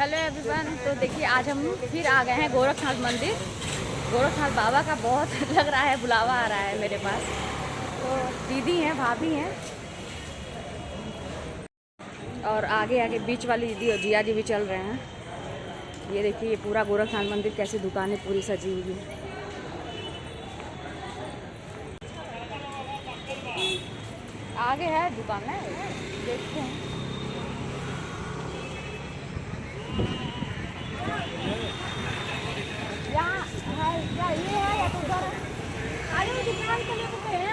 Hello everyone. तो देखिए आज हम फिर आ गए हैं गोरखनाथ मंदिर। गोरखनाथ बाबा का बहुत लग रहा है बुलावा आ रहा है मेरे पास। तो दीदी हैं, भाभी हैं और आगे आगे बीच वाली दीदी और जिया जी भी चल रहे हैं। ये देखिए ये पूरा गोरखनाथ मंदिर कैसी दुकानें पूरी सजी हुई है। आगे है दुकान है, देखते हैं। यहाँ है क्या, ये है या तो उधर है? अरे दुकान के लिए तो हैं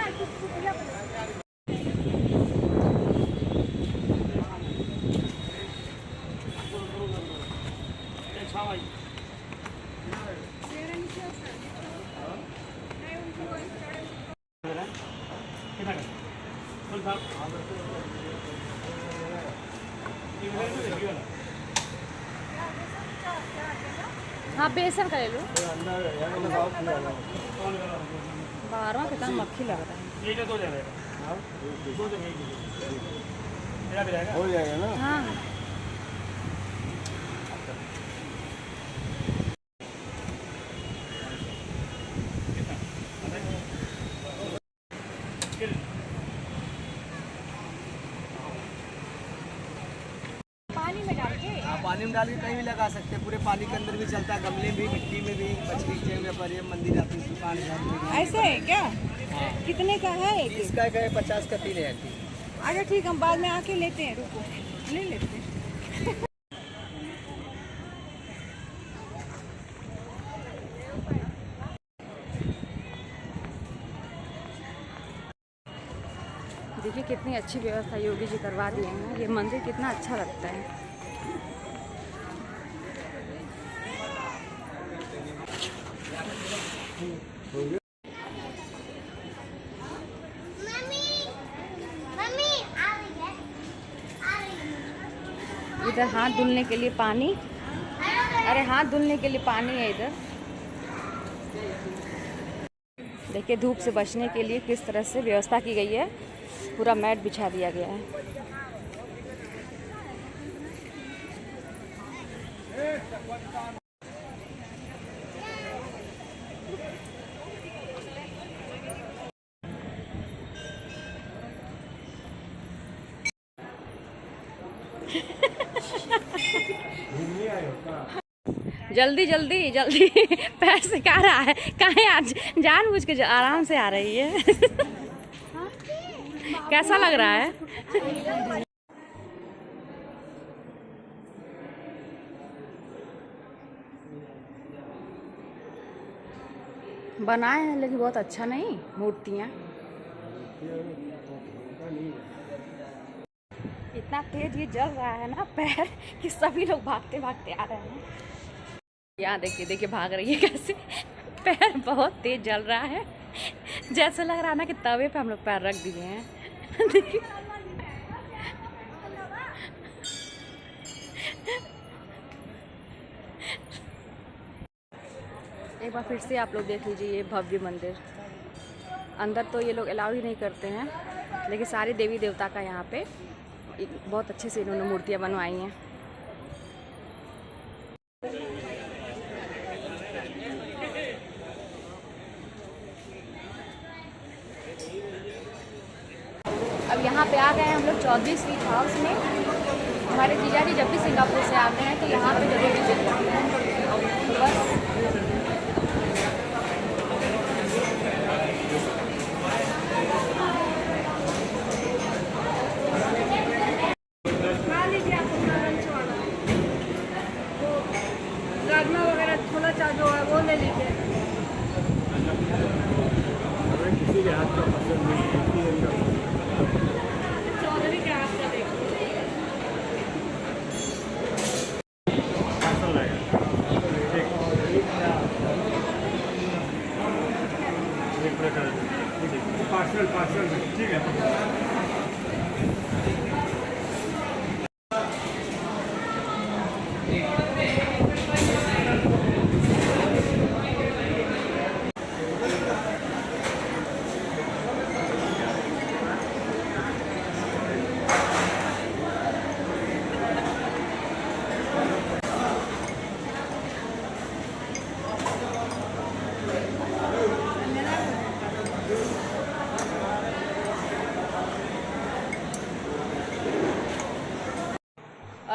हाँ बेसन का ले लो। 12वां कितना मक्खी लग रहा है। हो जाएगा ना। हाँ पानी में डाल के, हाँ पानी में डाल के कहीं भी लगा सकते हैं। पूरे पानी के अंदर भी चलता है, गमले भी, मिट्टी में भी, मछली के व्यापारी मंदिर आती है दुकान है। ऐसे है क्या? हाँ। कितने का है? इसका क्या है, 50 का 3 है। अच्छा ठीक, हम बाद में आके लेते हैं, रुको ले लेते हैं। देखिए कितनी अच्छी व्यवस्था योगी जी करवा दिए हैं। ये मंदिर कितना अच्छा लगता है। इधर हाथ धुलने के लिए पानी, अरे हाथ धुलने के लिए पानी है इधर। देखिए धूप से बचने के लिए किस तरह से व्यवस्था की गई है। पूरा मैट बिछा दिया गया है। जल्दी जल्दी जल्दी पैर से कह रहा है, कहाँ आज जानबूझ के आराम से आ रही है। कैसा लग रहा है? बनाए हैं लेकिन बहुत अच्छा नहीं मूर्तियाँ। इतना तेज ये जल रहा है ना पैर कि सभी लोग भागते भागते आ रहे हैं। यहाँ देखिए देखिए भाग रही है कैसे। पैर बहुत तेज जल रहा है, जैसे लग रहा है ना कि तवे पे हम लोग पैर रख दिए हैं। देखिए एक बार फिर से आप लोग देख लीजिए ये भव्य मंदिर। अंदर तो ये लोग अलाउ ही नहीं करते हैं, लेकिन सारे देवी देवता का यहाँ पे बहुत अच्छे से इन्होंने मूर्तियाँ बनवाई हैं। अब यहाँ पे आ गए हैं हम लोग चौधरी स्वीट हाउस में। हमारे जीजा जी जब भी सिंगापुर से आते हैं तो यहाँ पे जरूर विजिट करते हैं। तो बस राजमा वगैरह छोला चाट जो है वो ले लीजिए। किसी के हाथ का पसंद नहीं है। चौधरी के हाथ का देखो। पार्सल ठीक है।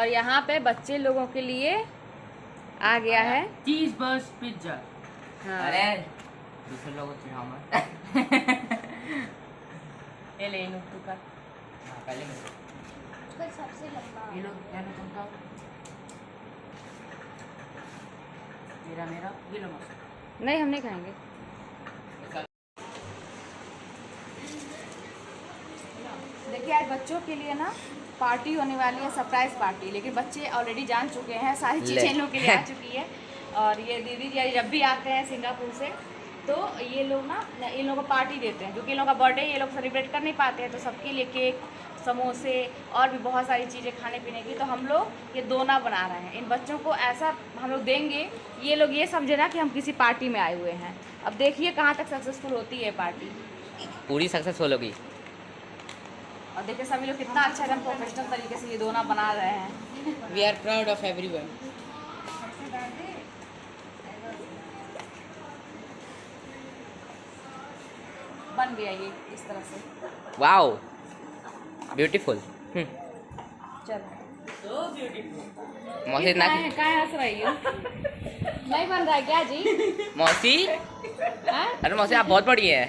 और यहाँ पे बच्चे लोगों के लिए आ गया है चीज बर्स्ट पिज्जा। हाँ। अरे दूसरे लोगों को हम ये ले लो तू कर। हां पहले कर सबसे लंबा ये लो क्या ना तुम खाओ। मेरा ये लो मस्त। नहीं हम नहीं खाएंगे। देखिए आज बच्चों के लिए ना पार्टी होने वाली है, सरप्राइज पार्टी, लेकिन बच्चे ऑलरेडी जान चुके हैं, सारी चीज़ें इन लोगों के लिए आ चुकी है। और ये दीदी जी जब भी आते हैं सिंगापुर से तो ये लोग ना इन लोगों को पार्टी देते हैं, क्योंकि इन लोगों का बर्थडे ये लोग सेलिब्रेट कर नहीं पाते हैं, तो सबके लिए केक, समोसे और भी बहुत सारी चीज़ें खाने पीने की, तो हम लोग ये दोना बना रहे हैं। इन बच्चों को ऐसा हम लोग देंगे, ये लोग ये समझे ना कि हम किसी पार्टी में आए हुए हैं। अब देखिए कहाँ तक सक्सेसफुल होती है पार्टी। पूरी सक्सेसफुल होगी। और देखिए सभी लोग कितना अच्छा एकदम प्रोफेशनल तरीके से ये दोना बना रहे हैं। We are proud of everyone. बन गया ये इस तरह से। Wow beautiful. चलो मौसी इतना कहाँ हंस रही हो? नहीं बन रहा है क्या जी? मौसी हाँ? अरे मौसी आप बहुत बड़ी है।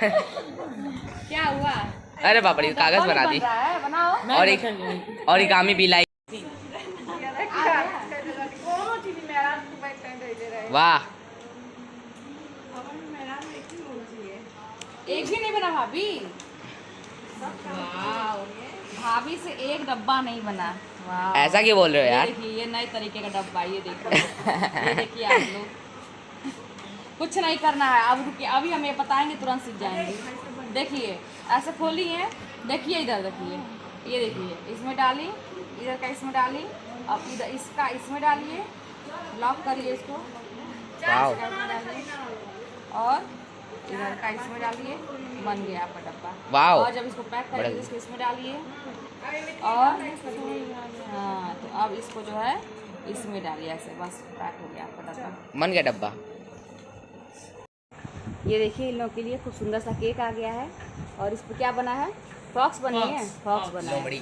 क्या हुआ? अरे बाप रे कागज बना दी। बन रहा है, बनाओ। और ओरिगामी भी लाई। वाह एक भी नहीं बना भाभी। वाव, भाभी से एक डब्बा नहीं बना। वाह ऐसा क्यों बोल रहे हो ये यार? देखिए ये नए तरीके का डब्बा, ये देखिए ये देखिए आप लोग। कुछ नहीं करना है, अब रुकिए, अभी हम ये बताएंगे तुरंत सीख जाएंगे। देखिए ऐसे खोली है, देखिए इधर देखिए, ये देखिए इसमें डाली, इधर का इसमें डाली, अब इधर इसका इसमें डालिए, लॉक करिए इसको, वाओ और इधर का इसमें डालिए, बन गया आपका डब्बा। वाओ और जब इसको पैक करिए इसको इसमें डालिए, और हाँ तो अब इसको जो है इसमें डालिए, ऐसे बस पैक हो गया आपका डब्बा। बन गया डब्बा। ये देखिए इन लोगों के लिए खूब सुंदर सा केक आ गया है, और इस पर क्या बना है? फ्रॉक्स बनी है, फ्रॉक्स बना है। लोमड़ी।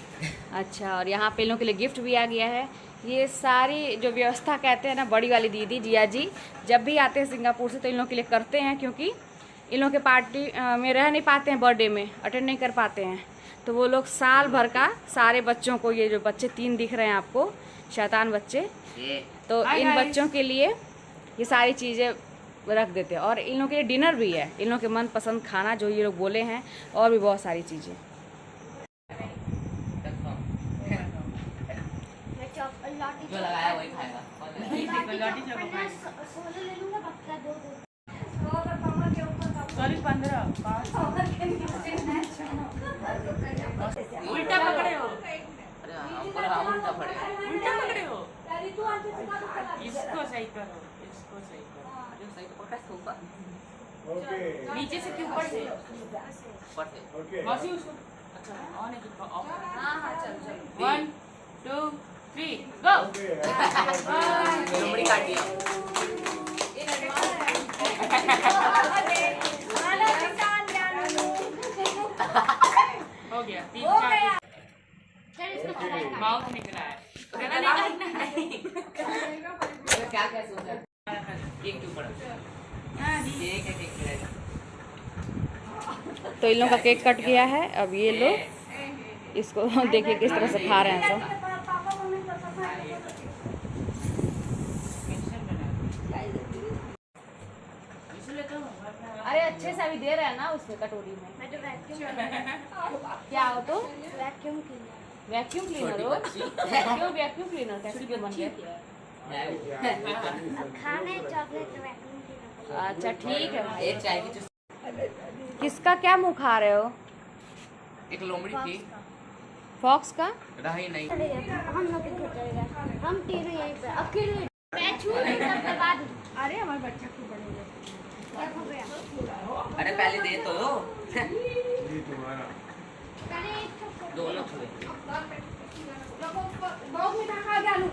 अच्छा, और यहाँ पे इन लोगों के लिए गिफ्ट भी आ गया है। ये सारी जो व्यवस्था कहते हैं ना बड़ी वाली दीदी जिया जी जब भी आते हैं सिंगापुर से तो इन लोगों के लिए करते हैं, क्योंकि इन लोगों के पार्टी में रह नहीं पाते हैं, बर्थडे में अटेंड नहीं कर पाते हैं, तो वो लोग साल भर का सारे बच्चों को, ये जो बच्चे 3 दिख रहे हैं आपको शैतान बच्चे, तो इन बच्चों के लिए ये सारी चीज़ें रख देते हैं। और इन लोगों के लिए डिनर भी है, इन लोगों के मनपसंद खाना जो ये लोग बोले हैं, और भी बहुत सारी चीज़ें। जो लगाया वही खाएगा। उल्टा पकड़े हो। अरे हमको लगा उल्टा पड़े। उल्टा पकड़े हो। इसको सही करो, इसको सही करो। जो सही पकड़ा है ऊपर। नीचे से क्यों ऊपर से? ऊपर से। मौसी उसको अच्छा ऑन है कि ऑफ? हाँ चलो 1 2 3 गो। लोमड़ी काट दिया। हो गया 3 4 माउथ निकला है। नहीं क्या क्या सोचा? केक के ऊपर। केक है केक मिलेगा। तो इन लोगों का केक कट गया है, अब ये लोग इसको देखिए किस तरह से खा रहे हैं सब। अरे अच्छे से अभी दे रहे हैं ना उसमें कटोरी में। मैं तो वैक्यूम क्या हो तो? Vacuum cleaner. वैक्यूम क्लीनर हो? क्यों वैक्यूम क्लीनर कैसे क्यों बन गया? अब खाना है चॉकलेट वैक्यूम क्लीनर। अच्छा ठीक है भाई। एक चाय की चुस्की। किसका क्या मुँह खा रहे हो? एक लोमड़ी थी। फॉक्स का? रही नहीं। हम लोग किधर जाएगा? हम तीनों यहीं पे अकेले मैं छू नहीं करके बाद। अरे हमारे बच्चा खूब बड़े हो गया। अरे पहले दे तो। पहले एक दोनों छुए। बहुत मीठा खा गया लू।